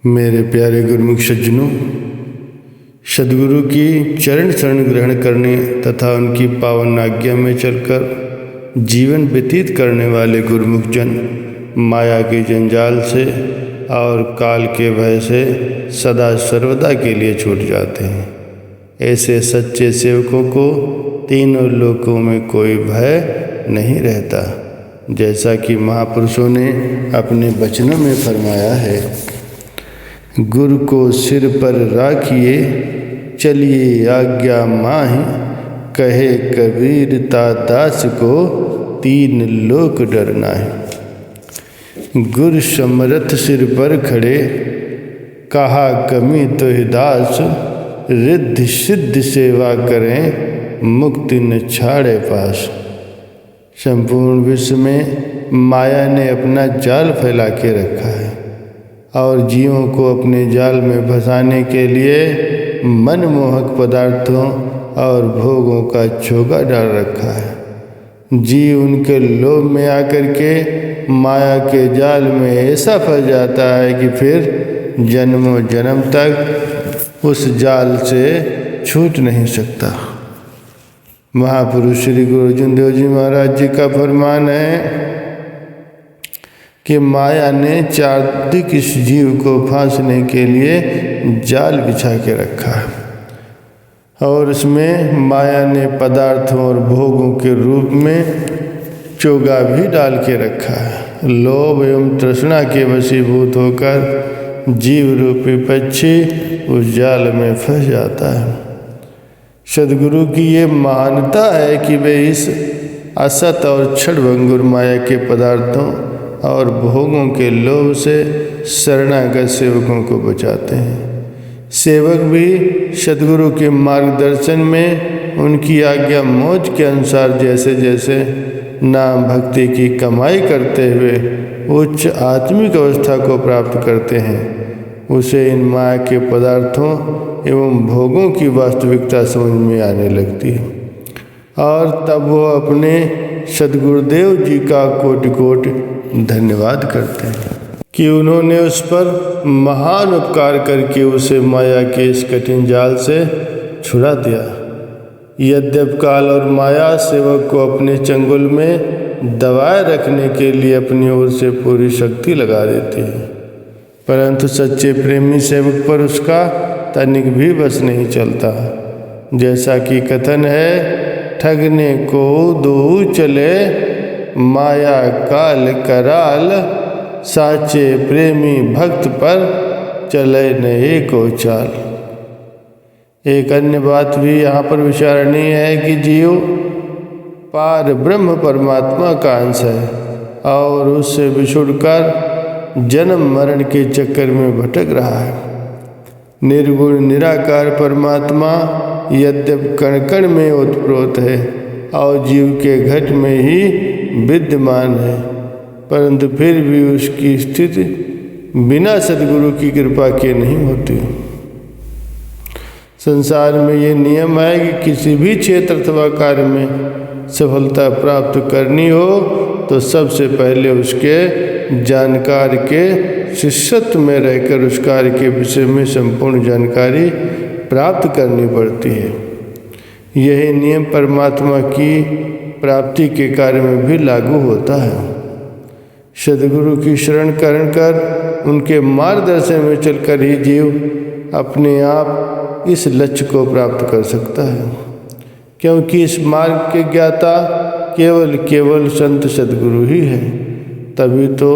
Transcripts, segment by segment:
मेरे प्यारे गुरुमुख सज्जनों, सद्गुरु की चरण शरण ग्रहण करने तथा उनकी पावन आज्ञा में चलकर जीवन व्यतीत करने वाले गुरुमुख जन माया के जंजाल से और काल के भय से सदा सर्वदा के लिए छूट जाते हैं। ऐसे सच्चे सेवकों को तीनों लोकों में कोई भय नहीं रहता, जैसा कि महापुरुषों ने अपने वचनों में फरमाया है। गुरु को सिर पर राखिए, चलिए आज्ञा माही, कहे कबीर दास को तीन लोक डरना है। गुरु समरथ सिर पर खड़े, कहा कमी तो दास, रिद्धि सिद्ध सेवा करें, मुक्ति न छाड़े पास। संपूर्ण विश्व में माया ने अपना जाल फैला के रखा है और जीवों को अपने जाल में फंसाने के लिए मनमोहक पदार्थों और भोगों का चोगा डाल रखा है। जीव उनके लोभ में आकर के माया के जाल में ऐसा फंस जाता है कि फिर जन्मों जन्म तक उस जाल से छूट नहीं सकता। महापुरुष श्री गुरु अर्जुन देव जी महाराज जी का फरमान है कि माया ने चार्दिक इस जीव को फांसने के लिए जाल बिछा के रखा है और उसमें माया ने पदार्थों और भोगों के रूप में चोगा भी डाल के रखा है। लोभ एवं तृष्णा के वशीभूत होकर जीव रूपी पक्षी उस जाल में फंस जाता है। सद्गुरु की ये महानता है कि वे इस असत और क्षणभंगुर माया के पदार्थों और भोगों के लोभ से शरणागत सेवकों को बचाते हैं। सेवक भी सद्गुरु के मार्गदर्शन में उनकी आज्ञा मौज के अनुसार जैसे जैसे नाम भक्ति की कमाई करते हुए उच्च आत्मिक अवस्था को प्राप्त करते हैं, उसे इन माया के पदार्थों एवं भोगों की वास्तविकता समझ में आने लगती है और तब वो अपने सद्गुरुदेव जी का कोटि कोटि धन्यवाद करते हैं कि उन्होंने उस पर महान उपकार करके उसे माया के इस कठिन जाल से छुड़ा दिया। यद्यप काल और माया सेवक को अपने चंगुल में दबाए रखने के लिए अपनी ओर से पूरी शक्ति लगा देती है, परंतु सच्चे प्रेमी सेवक पर उसका तनिक भी बस नहीं चलता। जैसा कि कथन है, ठगने को दो चले, माया काल कराल, साचे प्रेमी भक्त पर चले नहीं को चाल। एक अन्य बात भी यहाँ पर विचारणीय है कि जीव पार ब्रह्म परमात्मा का अंश है और उससे बिछुड़कर जन्म मरण के चक्कर में भटक रहा है। निर्गुण निराकार परमात्मा यद्यप कण कण में ओतप्रोत है और जीव के घट में ही विद्यमान है, परंतु फिर भी उसकी स्थिति बिना सद्गुरु की कृपा के नहीं होती। संसार में ये नियम है कि किसी भी क्षेत्र अथवा कार्य में सफलता प्राप्त करनी हो तो सबसे पहले उसके जानकार के शिष्यत्व में रहकर उस कार्य के विषय में संपूर्ण जानकारी प्राप्त करनी पड़ती है। यही नियम परमात्मा की प्राप्ति के कार्य में भी लागू होता है। सद्गुरु की शरण करण कर उनके मार्गदर्शन में चलकर ही जीव अपने आप इस लक्ष्य को प्राप्त कर सकता है, क्योंकि इस मार्ग के ज्ञाता केवल संत सद्गुरु ही है। तभी तो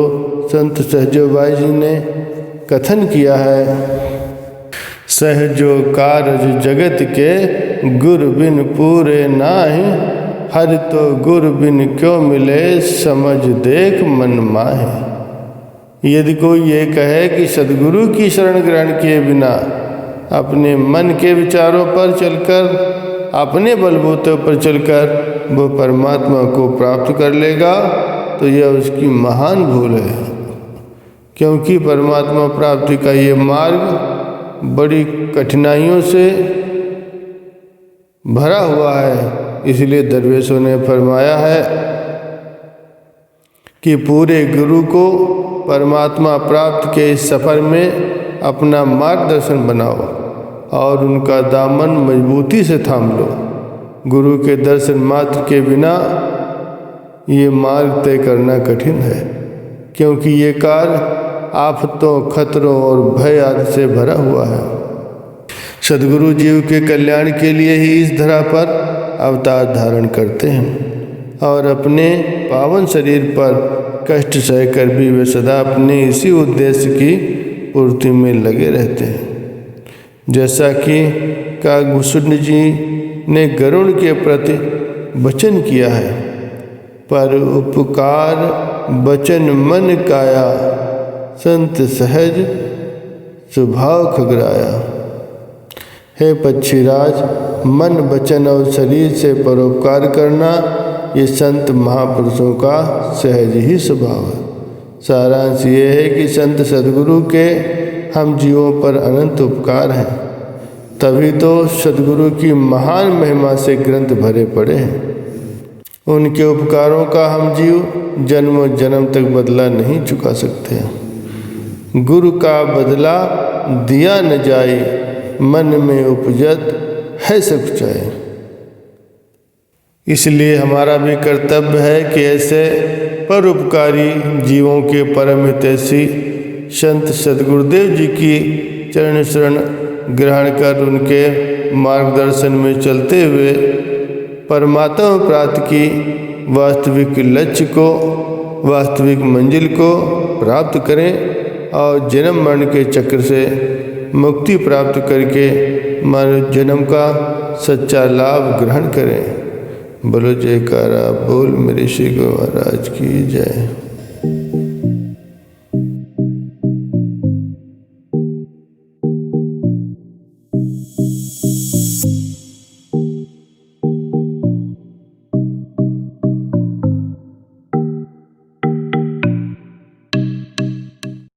संत सहजोबाई जी ने कथन किया है, सहजो कारज जगत के, गुरु बिन पूरे नाहि, हरि तो गुरु बिन क्यों मिले, समझ देख मन माहे। यदि कोई ये कहे कि सद्गुरु की शरण ग्रहण किए बिना अपने मन के विचारों पर चलकर, अपने बलबूते पर चलकर वो परमात्मा को प्राप्त कर लेगा, तो यह उसकी महान भूल है, क्योंकि परमात्मा प्राप्ति का ये मार्ग बड़ी कठिनाइयों से भरा हुआ है। इसलिए दरवेशों ने फरमाया है कि पूरे गुरु को परमात्मा प्राप्त के इस सफ़र में अपना मार्गदर्शन बनाओ और उनका दामन मजबूती से थाम लो। गुरु के दर्शन मात्र के बिना ये मार्ग तय करना कठिन है, क्योंकि ये कार्य आफतों, खतरों और भय आदि से भरा हुआ है। सद्गुरु जीव के कल्याण के लिए ही इस धरा पर अवतार धारण करते हैं और अपने पावन शरीर पर कष्ट सहकर भी वे सदा अपने इसी उद्देश्य की पूर्ति में लगे रहते हैं। जैसा कि काकभूषुंड जी ने गरुड़ के प्रति वचन किया है, पर उपकार वचन मन काया, संत सहज स्वभाव खगराया। हे पक्षीराज, मन वचन और शरीर से परोपकार करना ये संत महापुरुषों का सहज ही स्वभाव है। सारांश ये है कि संत सद्गुरु के हम जीवों पर अनंत उपकार हैं, तभी तो सद्गुरु की महान महिमा से ग्रंथ भरे पड़े हैं। उनके उपकारों का हम जीव जन्मों जन्म तक बदला नहीं चुका सकते। गुरु का बदला दिया न जाए, मन में उपजत है सच्चाई। इसलिए हमारा भी कर्तव्य है कि ऐसे परोपकारी जीवों के परम हितैषी संत सद्गुरुदेव जी की चरण शरण ग्रहण कर उनके मार्गदर्शन में चलते हुए परमात्मा प्राप्ति की वास्तविक लक्ष्य को, वास्तविक मंजिल को प्राप्त करें और जन्म मरण के चक्र से मुक्ति प्राप्त करके मानव जन्म का सच्चा लाभ ग्रहण करें। बोलो जयकारा बोल मेरे श्री गुरु महाराज की जय।